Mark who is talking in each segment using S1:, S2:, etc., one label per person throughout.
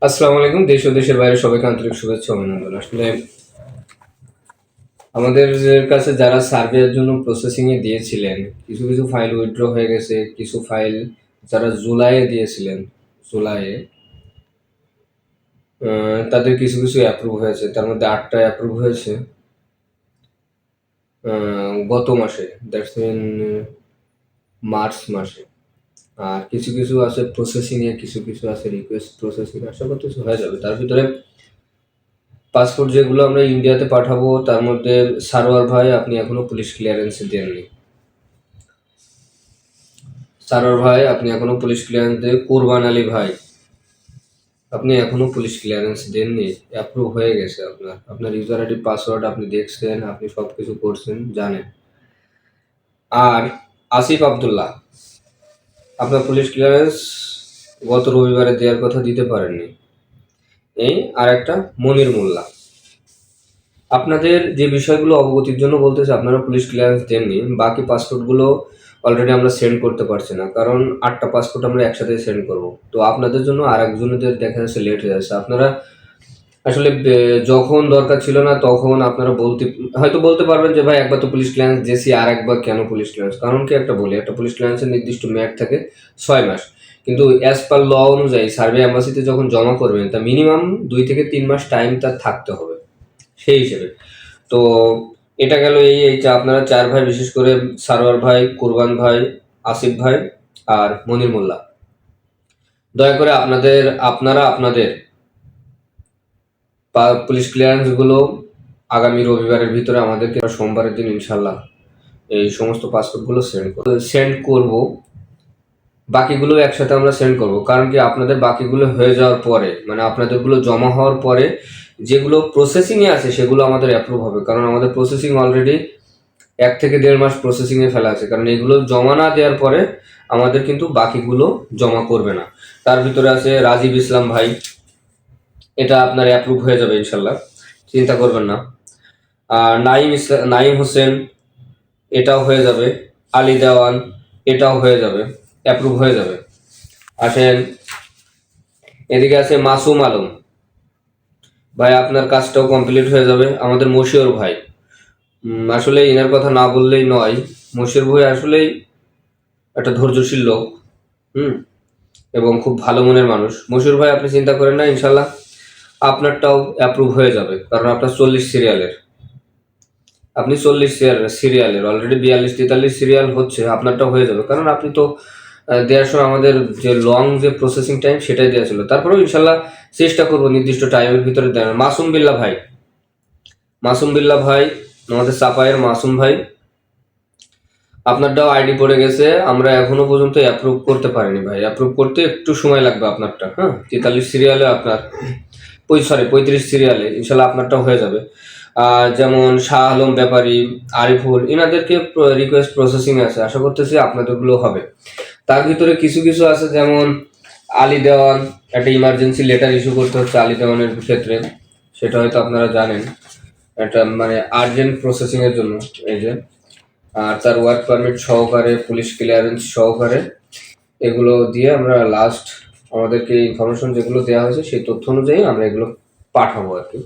S1: আসসালামু আলাইকুম। দেশ ও দেশের বাইরে সবাইকে আন্তরিক শুভেচ্ছা ও অভিনন্দন। আসলে আমাদের কাছে যারা সার্ভের জন্য প্রসেসিং এ দিয়েছিলেন, কিছু কিছু ফাইল উইথড্র হয়ে গেছে, কিছু ফাইল যারা জুলাইয়ে দিয়েছিলেন, জুলাইয়ে তাদের কিছু কিছু অ্যাপ্রুভ হয়েছে। তার মধ্যে 8টা অ্যাপ্রুভ হয়েছে গত মাসে, দ্যাটস মিন মার্চ মাসে। আর কিছু কিছু আছে প্রসেসিং এ, কিছু কিছু আছে রিকোয়েস্ট প্রসেসিং। আশা করতেছি হয়ে যাবে। তার ভিতরে পাসপোর্ট যেগুলো আমরা ইন্ডিয়াতে পাঠাবো তার মধ্যে সারোয়ার ভাই আপনি এখনো পুলিশ ক্লিয়ারেন্স দেননি। সারোয়ার ভাই আপনি এখনো পুলিশ ক্লিয়ারেন্স দেন। কুরবান আলী ভাই আপনি এখনো পুলিশ ক্লিয়ারেন্স দেননি। অ্যাপ্রুভ হয়ে গেছে আপনার ইউজার আইডি পাসওয়ার্ড আপনি দেখছেন, আপনি সব কিছু করছেন, জানেন। আর আসিফ আবদুল্লাহ আপনার পুলিশ ক্লিয়ারেন্স গত রবিবারে দেওয়ার কথা, দিতে পারেননি। এই আর একটা মনির মোল্লা, আপনাদের যে বিষয়গুলো অবগতির জন্য বলতেছে, আপনারা পুলিশ ক্লিয়ারেন্স দেননি। বাকি পাসপোর্টগুলো অলরেডি আমরা সেন্ড করতে পারছি না, কারণ 8টা পাসপোর্ট আমরা একসাথে সেন্ড করব। তো আপনাদের জন্য আর একজনদের দেখা যাচ্ছে লেট হয়ে যাচ্ছে। আপনারা আসলে যখন দরকার ছিল না তখন আপনারা হয়তো বলতে পারবেন যে ভাই একবার তো পুলিশ ক্লিয়ারেন্স দিয়েছি, আর একবার কেন পুলিশ ক্লিয়ারেন্স? কারণ কি একটা বলি, একটা পুলিশ ক্লিয়ারেন্সের নির্দিষ্ট মেয়াদ থাকে 6 মাস, কিন্তু অ্যাজ পার ল অনুযায়ী সার্ভে অ্যাম্বাসিতে যখন জমা করবেন তা মিনিমাম 2 থেকে 3 মাস টাইম তার থাকতে হবে সেই হিসেবে। তো এটা গেল এইটা আপনারা 4 ভাই, বিশেষ করে সারোয়ার ভাই, কুরবান ভাই, আসিফ ভাই আর মনির মোল্লা, দয়া করে আপনাদের পুলিশ ক্লিয়ারেন্স গুলো আগামী রবিবারের ভিতরে আমাদেরকে, সোমবারের দিন ইনশাল্লাহ এই সমস্ত পাসপোর্ট গুলো সেন্ড করব। বাকিগুলো একসাথে আমরা সেন্ড করব, কারণ কি আপনাদের বাকিগুলো হয়ে যাওয়ার পরে, মানে আপনাদেরগুলো জমা হওয়ার পরে যেগুলো প্রসেসিংয়ে আছে সেগুলো আমাদের অ্যাপ্রুভ হবে, কারণ আমাদের প্রসেসিং অলরেডি 1 থেকে 1.5 মাস প্রসেসিংয়ে ফেলা আছে। কারণ এগুলো জমা না দেওয়ার পরে আমাদের কিন্তু বাকিগুলো জমা করবে না। তার ভিতরে আছে রাজীব ইসলাম ভাই, এটা আপনার অ্যাপ্রুভ হয়ে যাবে ইনশাল্লাহ, চিন্তা করবেন না। আর নাইম হোসেন, এটাও হয়ে যাবে। আলী দেওয়ান, এটাও হয়ে যাবে, অ্যাপ্রুভ হয়ে যাবে। আসেন এদিকে আছে মাসুম আলম ভাই, আপনার কাজটাও কমপ্লিট হয়ে যাবে। আমাদের মশিউর ভাই, আসলে এনার কথা না বললেই নয়। মশিউর ভাই আসলেই একটা ধৈর্যশীল লোক, এবং খুব ভালো মনের মানুষ। মশিউর ভাই আপনি চিন্তা করেন না, ইনশাল্লাহ আপনারটাও অ্যাপ্রুভ হয়ে যাবে, কারণ আপনার 40 সিরিয়ালের, আপনি 40 সিরিয়ালের অলরেডি 42-43 সিরিয়াল হচ্ছে, আপনারটাও হয়ে যাবে। কারণ আপনি তো দেওয়ার সময় আমাদের যে লং যে প্রসেসিং টাইম সেটাই দেওয়া ছিল। তারপরেও ইনশাল্লাহ চেষ্টা করবো নির্দিষ্ট টাইমের ভিতরে দেওয়ার। মাসুম বিল্লাহ ভাই আমাদের সাপায়ের মাসুম ভাই, আপনারটাও আইডি পড়ে গেছে, আমরা এখনো পর্যন্ত অ্যাপ্রুভ করতে পারিনি ভাই। অ্যাপ্রুভ করতে একটু সময় লাগবে আপনারটা। 43 সিরিয়ালে আপনার, 35 সিরিয়ালে ইনশাল্লাহ আপনারটাও হয়ে যাবে। যেমন শাহ আলম ব্যাপারী, আরিফুল, এনাদেরকে রিকোয়েস্ট প্রসেসিং আছে, আশা করতেছি আপনাদেরগুলো হবে। তার ভিতরে কিছু কিছু আছে, যেমন আলী দেওয়ান, একটা ইমার্জেন্সি লেটার ইস্যু করতে হচ্ছে আলী দেওয়ানের ক্ষেত্রে, সেটা হয়তো আপনারা জানেন, একটা মানে আর্জেন্ট প্রসেসিং এর জন্য। এই যে আর তার ওয়ার্ক পারমিট সহকারে, পুলিশ ক্লিয়ারেন্স সহকারে, এগুলো দিয়ে আমরা লাস্ট আমাদেরকে ইনফরমেশন যেগুলো দেওয়া হয়েছে সেই তথ্য অনুযায়ী আমরা এগুলো পাঠাবো আর কি।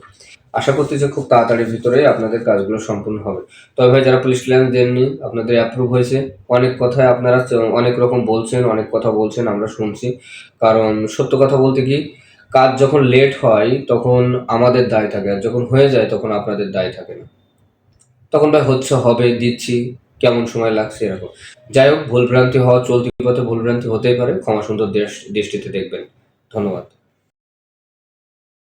S1: আশা করতে যে খুব তাড়াতাড়ির ভিতরে আপনাদের কাজগুলো সম্পূর্ণ হবে। তবে ভাই যারা পুলিশ ক্লিয়ারেন্স দেননি, আপনাদের অ্যাপ্রুভ হয়েছে। অনেক কথায় আপনারা অনেক রকম বলছেন, অনেক কথা বলছেন, আমরা শুনছি। কারণ সত্য কথা বলতে কি, কাজ যখন লেট হয় তখন আমাদের দায় থাকে, আর যখন হয়ে যায় তখন আপনাদের দায় থাকে না। তখন ভাই হচ্ছে, হবে, দিচ্ছি, কেমন সময় লাগছে এরকম। যাই হোক, ভুলভ্রান্তি হওয়া চলতি পথে ভুলভ্রান্তি হতেই পারে, ক্ষমা সুন্দর দৃষ্টিতে দেখবেন। ধন্যবাদ।